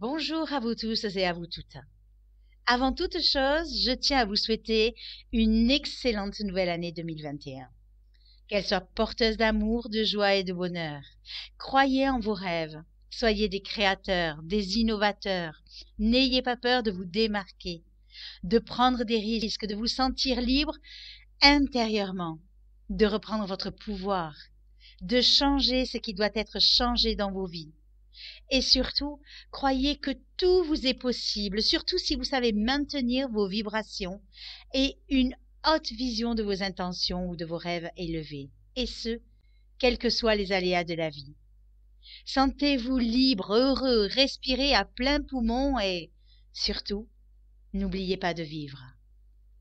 Bonjour à vous tous et à vous toutes. Avant toute chose, je tiens à vous souhaiter une excellente nouvelle année 2021. Qu'elle soit porteuse d'amour, de joie et de bonheur. Croyez en vos rêves. Soyez des créateurs, des innovateurs. N'ayez pas peur de vous démarquer, de prendre des risques, de vous sentir libre intérieurement, de reprendre votre pouvoir, de changer ce qui doit être changé dans vos vies. Et surtout, croyez que tout vous est possible, surtout si vous savez maintenir vos vibrations et une haute vision de vos intentions ou de vos rêves élevés, et ce, quels que soient les aléas de la vie. Sentez-vous libre, heureux, respirez à plein poumon et, surtout, n'oubliez pas de vivre.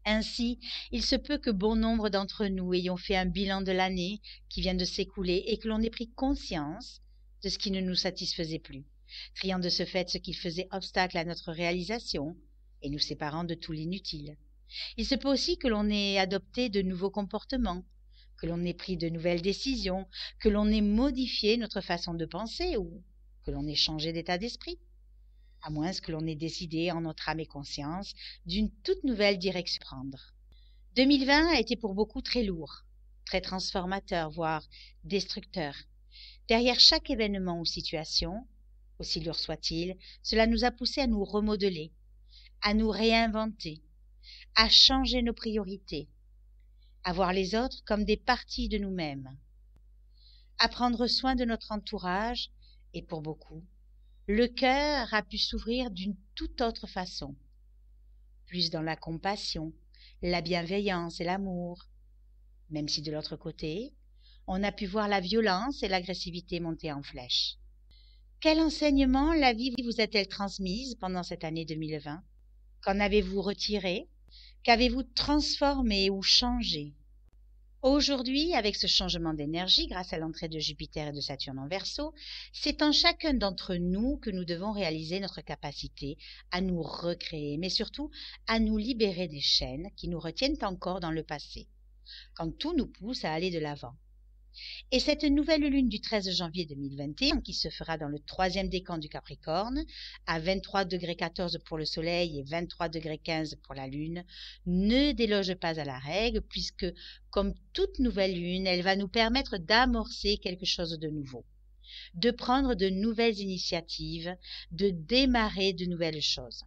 Ainsi, il se peut que bon nombre d'entre nous ayons fait un bilan de l'année qui vient de s'écouler et que l'on ait pris conscience de ce qui ne nous satisfaisait plus, triant de ce fait ce qui faisait obstacle à notre réalisation et nous séparant de tout l'inutile. Il se peut aussi que l'on ait adopté de nouveaux comportements, que l'on ait pris de nouvelles décisions, que l'on ait modifié notre façon de penser ou que l'on ait changé d'état d'esprit, à moins que l'on ait décidé en notre âme et conscience d'une toute nouvelle direction à prendre. 2020 a été pour beaucoup très lourd, très transformateur, voire destructeur. Derrière chaque événement ou situation, aussi lourd soit-il, cela nous a poussés à nous remodeler, à nous réinventer, à changer nos priorités, à voir les autres comme des parties de nous-mêmes, à prendre soin de notre entourage et pour beaucoup, le cœur a pu s'ouvrir d'une toute autre façon, plus dans la compassion, la bienveillance et l'amour, même si de l'autre côté, on a pu voir la violence et l'agressivité monter en flèche. Quel enseignement la vie vous a-t-elle transmise pendant cette année 2020? Qu'en avez-vous retiré? Qu'avez-vous transformé ou changé? Aujourd'hui, avec ce changement d'énergie grâce à l'entrée de Jupiter et de Saturne en Verseau, c'est en chacun d'entre nous que nous devons réaliser notre capacité à nous recréer, mais surtout à nous libérer des chaînes qui nous retiennent encore dans le passé, quand tout nous pousse à aller de l'avant. Et cette nouvelle lune du 13 janvier 2021, qui se fera dans le 3e décan du Capricorne, à 23,14 pour le Soleil et 23,15 pour la Lune, ne déloge pas à la règle, puisque, comme toute nouvelle lune, elle va nous permettre d'amorcer quelque chose de nouveau, de prendre de nouvelles initiatives, de démarrer de nouvelles choses.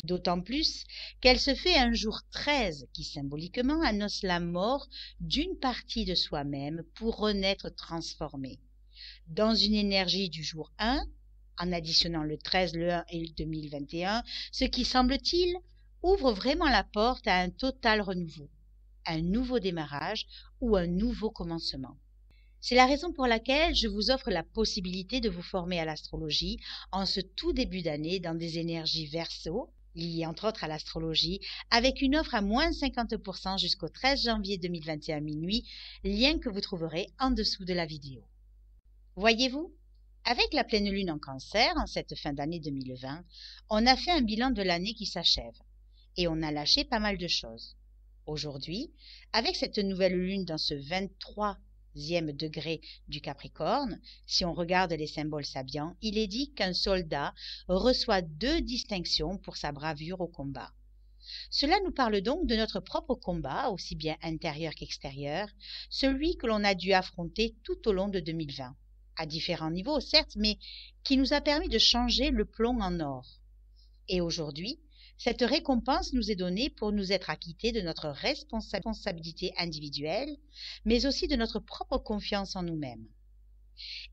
D'autant plus qu'elle se fait un jour 13 qui symboliquement annonce la mort d'une partie de soi-même pour renaître transformée. Dans une énergie du jour 1, en additionnant le 13, le 1 et le 2021, ce qui semble-t-il ouvre vraiment la porte à un total renouveau, un nouveau démarrage ou un nouveau commencement. C'est la raison pour laquelle je vous offre la possibilité de vous former à l'astrologie en ce tout début d'année dans des énergies Verseau, liées entre autres à l'astrologie, avec une offre à moins 50% jusqu'au 13 janvier 2021 minuit, lien que vous trouverez en dessous de la vidéo. Voyez-vous, avec la pleine lune en Cancer, en cette fin d'année 2020, on a fait un bilan de l'année qui s'achève et on a lâché pas mal de choses. Aujourd'hui, avec cette nouvelle lune dans ce 23e degré du Capricorne, si on regarde les symboles sabiens, il est dit qu'un soldat reçoit 2 distinctions pour sa bravoure au combat. Cela nous parle donc de notre propre combat, aussi bien intérieur qu'extérieur, celui que l'on a dû affronter tout au long de 2020, à différents niveaux certes, mais qui nous a permis de changer le plomb en or. Et aujourd'hui, cette récompense nous est donnée pour nous être acquittés de notre responsabilité individuelle, mais aussi de notre propre confiance en nous-mêmes.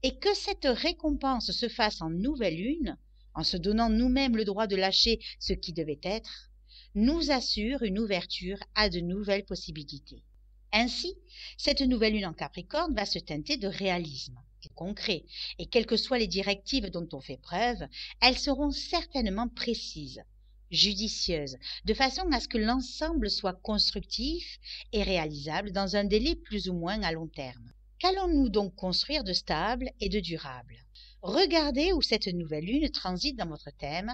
Et que cette récompense se fasse en nouvelle lune, en se donnant nous-mêmes le droit de lâcher ce qui devait être, nous assure une ouverture à de nouvelles possibilités. Ainsi, cette nouvelle lune en Capricorne va se teinter de réalisme et concret, et quelles que soient les directives dont on fait preuve, elles seront certainement précises, judicieuses, de façon à ce que l'ensemble soit constructif et réalisable dans un délai plus ou moins à long terme. Qu'allons-nous donc construire de stable et de durable? Regardez où cette nouvelle lune transite dans votre thème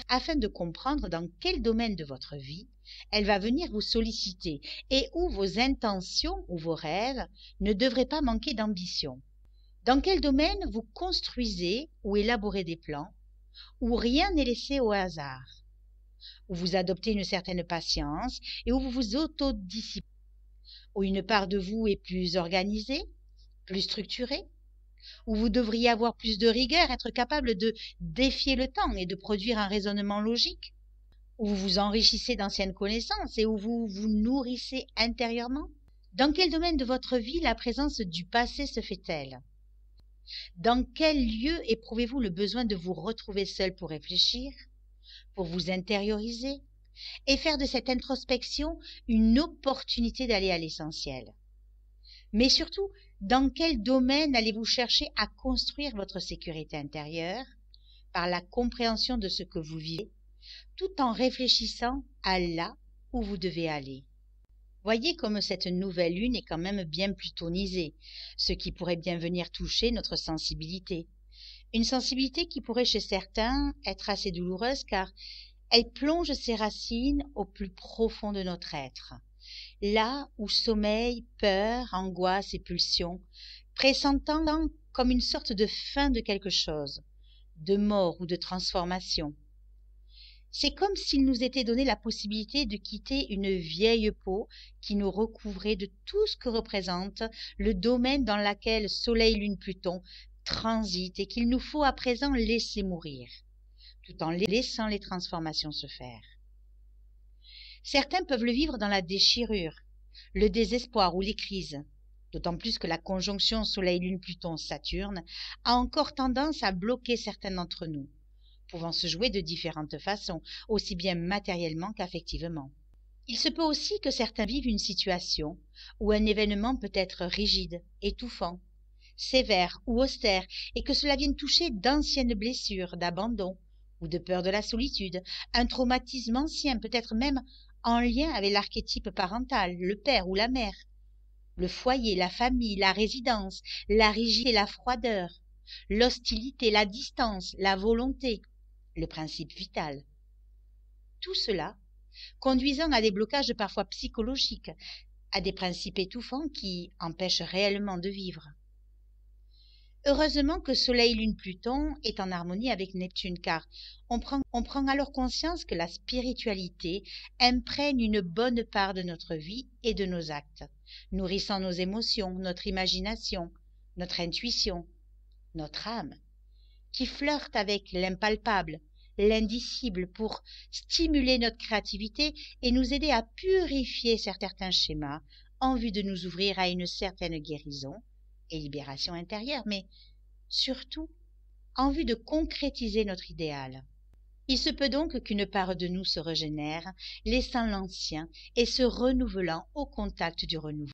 afin de comprendre dans quel domaine de votre vie elle va venir vous solliciter et où vos intentions ou vos rêves ne devraient pas manquer d'ambition. Dans quel domaine vous construisez ou élaborez des plans où rien n'est laissé au hasard, où vous adoptez une certaine patience et où vous vous autodisciplinez, où une part de vous est plus organisée, plus structurée, où vous devriez avoir plus de rigueur, être capable de défier le temps et de produire un raisonnement logique, où vous vous enrichissez d'anciennes connaissances et où vous vous nourrissez intérieurement? Dans quel domaine de votre vie la présence du passé se fait-elle? Dans quel lieu éprouvez-vous le besoin de vous retrouver seul pour réfléchir, pour vous intérioriser et faire de cette introspection une opportunité d'aller à l'essentiel? Mais surtout, dans quel domaine allez-vous chercher à construire votre sécurité intérieure par la compréhension de ce que vous vivez, tout en réfléchissant à là où vous devez aller? Voyez comme cette nouvelle lune est quand même bien plus tonisée, ce qui pourrait bien venir toucher notre sensibilité. Une sensibilité qui pourrait chez certains être assez douloureuse car elle plonge ses racines au plus profond de notre être, là où sommeil, peur, angoisse et pulsion, pressentant comme une sorte de fin de quelque chose, de mort ou de transformation. C'est comme s'il nous était donné la possibilité de quitter une vieille peau qui nous recouvrait de tout ce que représente le domaine dans lequel Soleil, Lune, Pluton transitent et qu'il nous faut à présent laisser mourir, tout en laissant les transformations se faire. Certains peuvent le vivre dans la déchirure, le désespoir ou les crises, d'autant plus que la conjonction Soleil-Lune-Pluton-Saturne a encore tendance à bloquer certains d'entre nous, pouvant se jouer de différentes façons, aussi bien matériellement qu'affectivement. Il se peut aussi que certains vivent une situation où un événement peut être rigide, étouffant, sévère ou austère, et que cela vienne toucher d'anciennes blessures, d'abandon ou de peur de la solitude, un traumatisme ancien, peut-être même en lien avec l'archétype parental, le père ou la mère, le foyer, la famille, la résidence, la rigidité, la froideur, l'hostilité, la distance, la volonté, le principe vital. Tout cela conduisant à des blocages parfois psychologiques, à des principes étouffants qui empêchent réellement de vivre. Heureusement que Soleil, Lune, Pluton est en harmonie avec Neptune, car on prend alors conscience que la spiritualité imprègne une bonne part de notre vie et de nos actes, nourrissant nos émotions, notre imagination, notre intuition, notre âme, qui flirte avec l'impalpable, l'indicible pour stimuler notre créativité et nous aider à purifier certains schémas en vue de nous ouvrir à une certaine guérison et libération intérieure, mais surtout en vue de concrétiser notre idéal. Il se peut donc qu'une part de nous se régénère, laissant l'ancien et se renouvelant au contact du renouveau.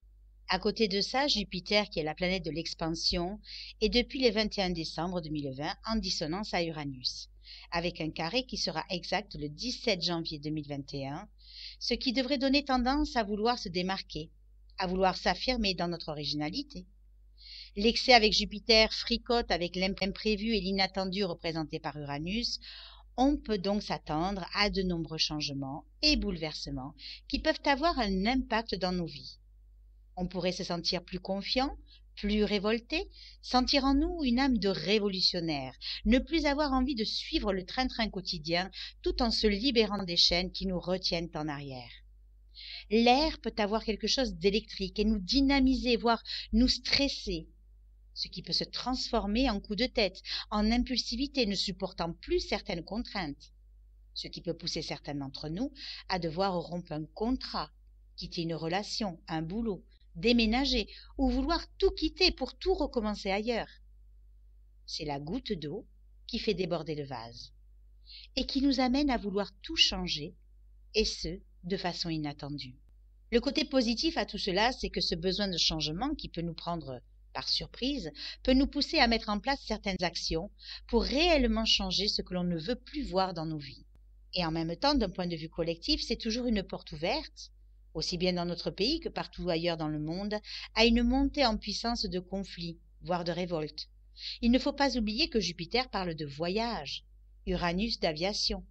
À côté de ça, Jupiter, qui est la planète de l'expansion, est depuis le 21 décembre 2020 en dissonance à Uranus, avec un carré qui sera exact le 17 janvier 2021, ce qui devrait donner tendance à vouloir se démarquer, à vouloir s'affirmer dans notre originalité. L'excès avec Jupiter fricote avec l'imprévu et l'inattendu représenté par Uranus. On peut donc s'attendre à de nombreux changements et bouleversements qui peuvent avoir un impact dans nos vies. On pourrait se sentir plus confiant, plus révolté, sentir en nous une âme de révolutionnaire, ne plus avoir envie de suivre le train-train quotidien tout en se libérant des chaînes qui nous retiennent en arrière. L'air peut avoir quelque chose d'électrique et nous dynamiser, voire nous stresser, ce qui peut se transformer en coup de tête, en impulsivité, ne supportant plus certaines contraintes, ce qui peut pousser certains d'entre nous à devoir rompre un contrat, quitter une relation, un boulot, déménager ou vouloir tout quitter pour tout recommencer ailleurs. C'est la goutte d'eau qui fait déborder le vase et qui nous amène à vouloir tout changer, et ce, de façon inattendue. Le côté positif à tout cela, c'est que ce besoin de changement qui peut nous prendre par surprise, peut nous pousser à mettre en place certaines actions pour réellement changer ce que l'on ne veut plus voir dans nos vies. Et en même temps, d'un point de vue collectif, c'est toujours une porte ouverte, aussi bien dans notre pays que partout ailleurs dans le monde, à une montée en puissance de conflits, voire de révoltes. Il ne faut pas oublier que Jupiter parle de voyage, Uranus d'aviation.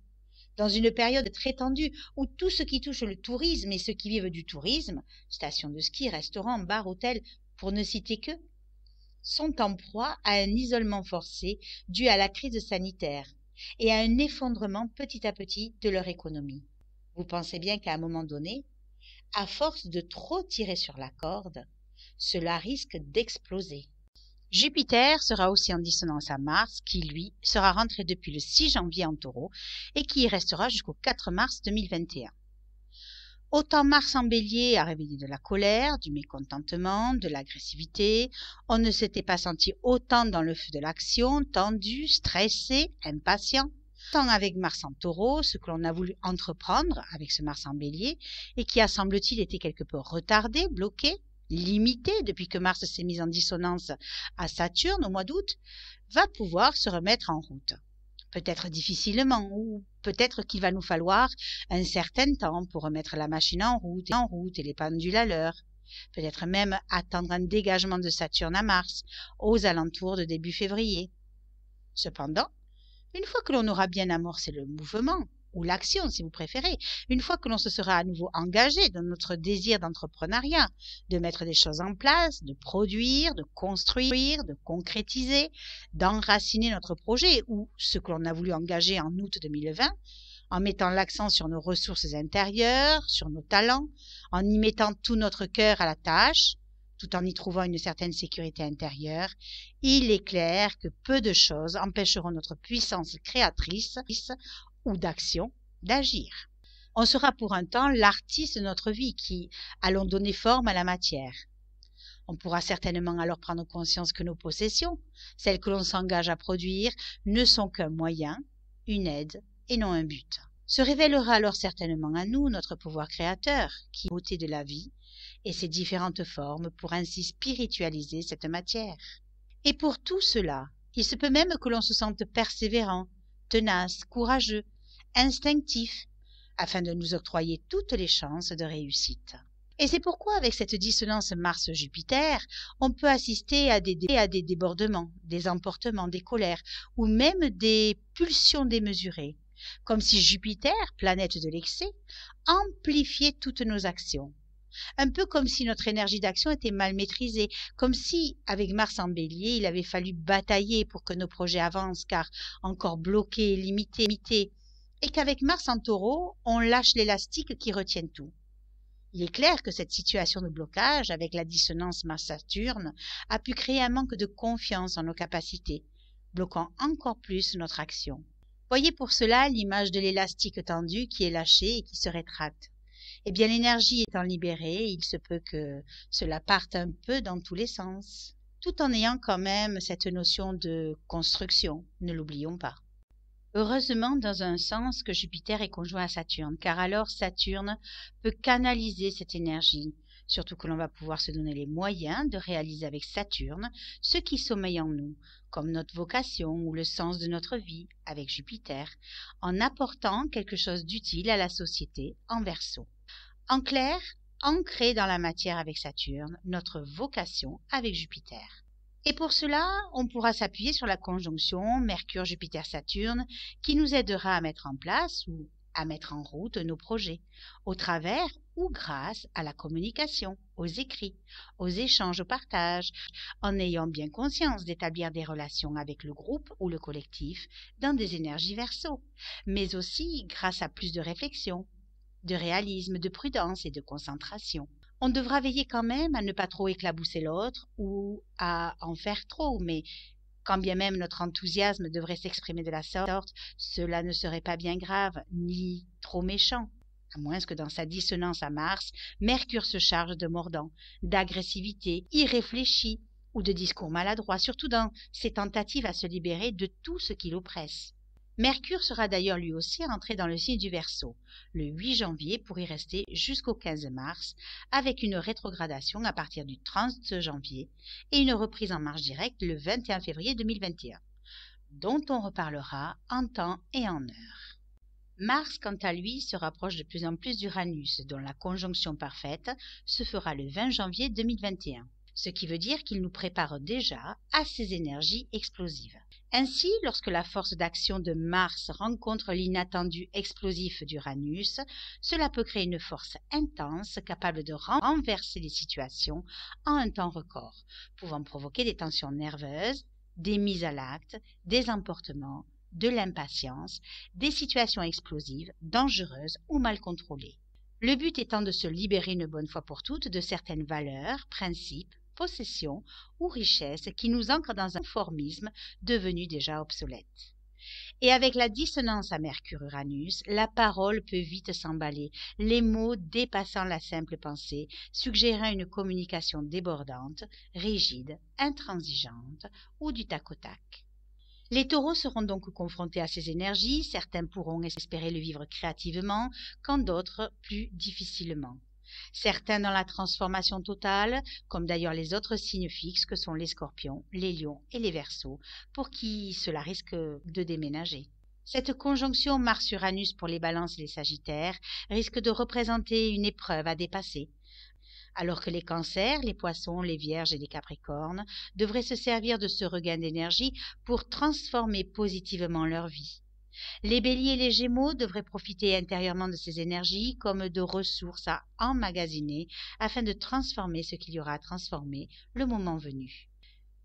Dans une période très tendue où tout ce qui touche le tourisme et ceux qui vivent du tourisme, stations de ski, restaurants, bars, hôtels, pour ne citer que, sont en proie à un isolement forcé dû à la crise sanitaire, et à un effondrement petit à petit de leur économie. Vous pensez bien qu'à un moment donné, à force de trop tirer sur la corde, cela risque d'exploser. Jupiter sera aussi en dissonance à Mars, qui, lui, sera rentré depuis le 6 janvier en Taureau et qui y restera jusqu'au 4 mars 2021. Autant Mars en Bélier a réveillé de la colère, du mécontentement, de l'agressivité, on ne s'était pas senti autant dans le feu de l'action, tendu, stressé, impatient. Tant avec Mars en Taureau, ce que l'on a voulu entreprendre avec ce Mars en Bélier, et qui a semble-t-il été quelque peu retardé, bloqué, limité depuis que Mars s'est mis en dissonance à Saturne au mois d'août, va pouvoir se remettre en route. Peut-être difficilement, ou peut-être qu'il va nous falloir un certain temps pour remettre la machine en route et les pendules à l'heure. Peut-être même attendre un dégagement de Saturne à Mars, aux alentours de début février. Cependant, une fois que l'on aura bien amorcé le mouvement, ou l'action si vous préférez, une fois que l'on se sera à nouveau engagé dans notre désir d'entrepreneuriat, de mettre des choses en place, de produire, de construire, de concrétiser, d'enraciner notre projet ou ce que l'on a voulu engager en août 2020, en mettant l'accent sur nos ressources intérieures, sur nos talents, en y mettant tout notre cœur à la tâche, tout en y trouvant une certaine sécurité intérieure, il est clair que peu de choses empêcheront notre puissance créatrice ou d'action d'agir. On sera pour un temps l'artiste de notre vie qui allons donner forme à la matière. On pourra certainement alors prendre conscience que nos possessions, celles que l'on s'engage à produire, ne sont qu'un moyen, une aide et non un but. Se révélera alors certainement à nous notre pouvoir créateur, qui est la beauté de la vie et ses différentes formes pour ainsi spiritualiser cette matière. Et pour tout cela, il se peut même que l'on se sente persévérant, tenace, courageux, instinctif, afin de nous octroyer toutes les chances de réussite. Et c'est pourquoi avec cette dissonance Mars-Jupiter, on peut assister à des débordements, des emportements, des colères, ou même des pulsions démesurées, comme si Jupiter, planète de l'excès, amplifiait toutes nos actions. Un peu comme si notre énergie d'action était mal maîtrisée, comme si, avec Mars en Bélier, il avait fallu batailler pour que nos projets avancent, car encore bloqués, limités, et qu'avec Mars en Taureau, on lâche l'élastique qui retient tout. Il est clair que cette situation de blocage, avec la dissonance Mars-Saturne, a pu créer un manque de confiance en nos capacités, bloquant encore plus notre action. Voyez pour cela l'image de l'élastique tendu qui est lâché et qui se rétracte. Eh bien, l'énergie étant libérée, il se peut que cela parte un peu dans tous les sens, tout en ayant quand même cette notion de construction, ne l'oublions pas. Heureusement, dans un sens, que Jupiter est conjoint à Saturne, car alors Saturne peut canaliser cette énergie, surtout que l'on va pouvoir se donner les moyens de réaliser avec Saturne ce qui sommeille en nous, comme notre vocation ou le sens de notre vie avec Jupiter, en apportant quelque chose d'utile à la société en Verseau. En clair, ancrer dans la matière avec Saturne, notre vocation avec Jupiter. Et pour cela, on pourra s'appuyer sur la conjonction Mercure-Jupiter-Saturne qui nous aidera à mettre en place ou à mettre en route nos projets, au travers ou grâce à la communication, aux écrits, aux échanges, au partage, en ayant bien conscience d'établir des relations avec le groupe ou le collectif dans des énergies Verseau, mais aussi grâce à plus de réflexion, de réalisme, de prudence et de concentration. On devra veiller quand même à ne pas trop éclabousser l'autre ou à en faire trop, mais quand bien même notre enthousiasme devrait s'exprimer de la sorte, cela ne serait pas bien grave, ni trop méchant, à moins que dans sa dissonance à Mars, Mercure se charge de mordant, d'agressivité irréfléchie ou de discours maladroits, surtout dans ses tentatives à se libérer de tout ce qui l'oppresse. Mercure sera d'ailleurs lui aussi rentré dans le signe du Verseau, le 8 janvier pour y rester jusqu'au 15 mars, avec une rétrogradation à partir du 30 janvier et une reprise en marche directe le 21 février 2021, dont on reparlera en temps et en heure. Mars, quant à lui, se rapproche de plus en plus d'Uranus, dont la conjonction parfaite se fera le 20 janvier 2021, ce qui veut dire qu'il nous prépare déjà à ces énergies explosives. Ainsi, lorsque la force d'action de Mars rencontre l'inattendu explosif d'Uranus, cela peut créer une force intense capable de renverser les situations en un temps record, pouvant provoquer des tensions nerveuses, des mises à l'acte, des emportements, de l'impatience, des situations explosives, dangereuses ou mal contrôlées. Le but étant de se libérer une bonne fois pour toutes de certaines valeurs, principes, possessions ou richesses qui nous ancrent dans un conformisme devenu déjà obsolète. Et avec la dissonance à Mercure-Uranus, la parole peut vite s'emballer, les mots dépassant la simple pensée, suggérant une communication débordante, rigide, intransigeante ou du tac au tac. Les taureaux seront donc confrontés à ces énergies, certains pourront espérer le vivre créativement, quand d'autres plus difficilement. Certains dans la transformation totale, comme d'ailleurs les autres signes fixes que sont les scorpions, les lions et les verseaux, pour qui cela risque de déménager. Cette conjonction Mars-Uranus pour les balances et les sagittaires risque de représenter une épreuve à dépasser, alors que les cancers, les poissons, les vierges et les capricornes devraient se servir de ce regain d'énergie pour transformer positivement leur vie. Les béliers et les gémeaux devraient profiter intérieurement de ces énergies comme de ressources à emmagasiner afin de transformer ce qu'il y aura à transformer le moment venu.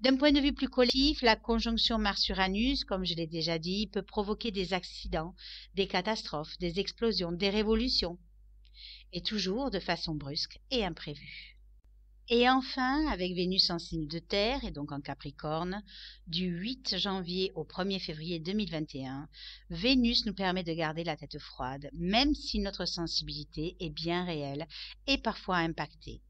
D'un point de vue plus collectif, la conjonction Mars-Uranus, comme je l'ai déjà dit, peut provoquer des accidents, des catastrophes, des explosions, des révolutions, et toujours de façon brusque et imprévue. Et enfin, avec Vénus en signe de terre et donc en Capricorne, du 8 janvier au 1er février 2021, Vénus nous permet de garder la tête froide, même si notre sensibilité est bien réelle et parfois impactée,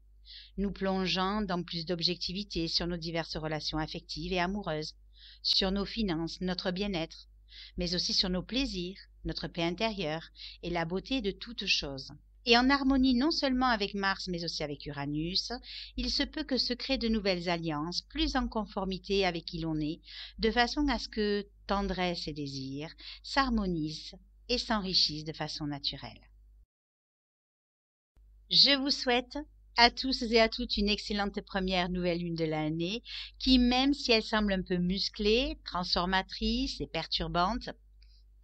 nous plongeant dans plus d'objectivité sur nos diverses relations affectives et amoureuses, sur nos finances, notre bien-être, mais aussi sur nos plaisirs, notre paix intérieure et la beauté de toutes choses. Et en harmonie non seulement avec Mars mais aussi avec Uranus, il se peut que se créent de nouvelles alliances plus en conformité avec qui l'on est, de façon à ce que tendresse et désir s'harmonisent et s'enrichissent de façon naturelle. Je vous souhaite à tous et à toutes une excellente première nouvelle lune de l'année qui, même si elle semble un peu musclée, transformatrice et perturbante,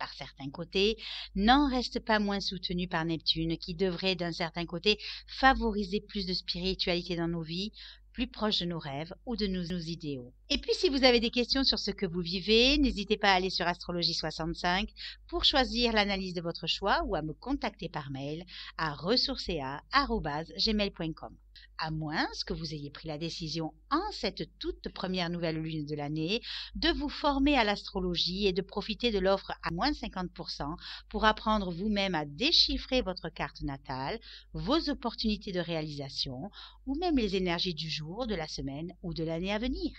par certains côtés, n'en reste pas moins soutenu par Neptune qui devrait d'un certain côté favoriser plus de spiritualité dans nos vies, plus proche de nos rêves ou de nos idéaux. Et puis si vous avez des questions sur ce que vous vivez, n'hésitez pas à aller sur Astrologie 65 pour choisir l'analyse de votre choix ou à me contacter par mail à ressourcea@gmail.com. À moins que vous ayez pris la décision en cette toute première nouvelle lune de l'année de vous former à l'astrologie et de profiter de l'offre à moins 50% pour apprendre vous-même à déchiffrer votre carte natale, vos opportunités de réalisation ou même les énergies du jour, de la semaine ou de l'année à venir.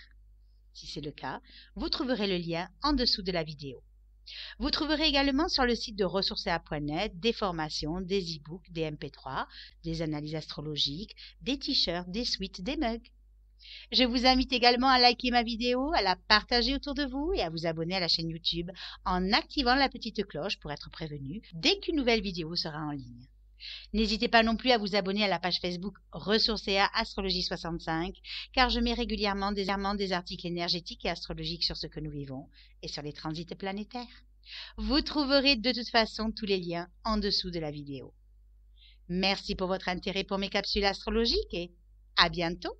Si c'est le cas, vous trouverez le lien en dessous de la vidéo. Vous trouverez également sur le site de ressourcea.net des formations, des e-books, des MP3, des analyses astrologiques, des t-shirts, des suites, des mugs. Je vous invite également à liker ma vidéo, à la partager autour de vous et à vous abonner à la chaîne YouTube en activant la petite cloche pour être prévenu dès qu'une nouvelle vidéo sera en ligne. N'hésitez pas non plus à vous abonner à la page Facebook Ressourcea Astrologie 65 car je mets régulièrement des articles énergétiques et astrologiques sur ce que nous vivons et sur les transits planétaires. Vous trouverez de toute façon tous les liens en dessous de la vidéo. Merci pour votre intérêt pour mes capsules astrologiques et à bientôt!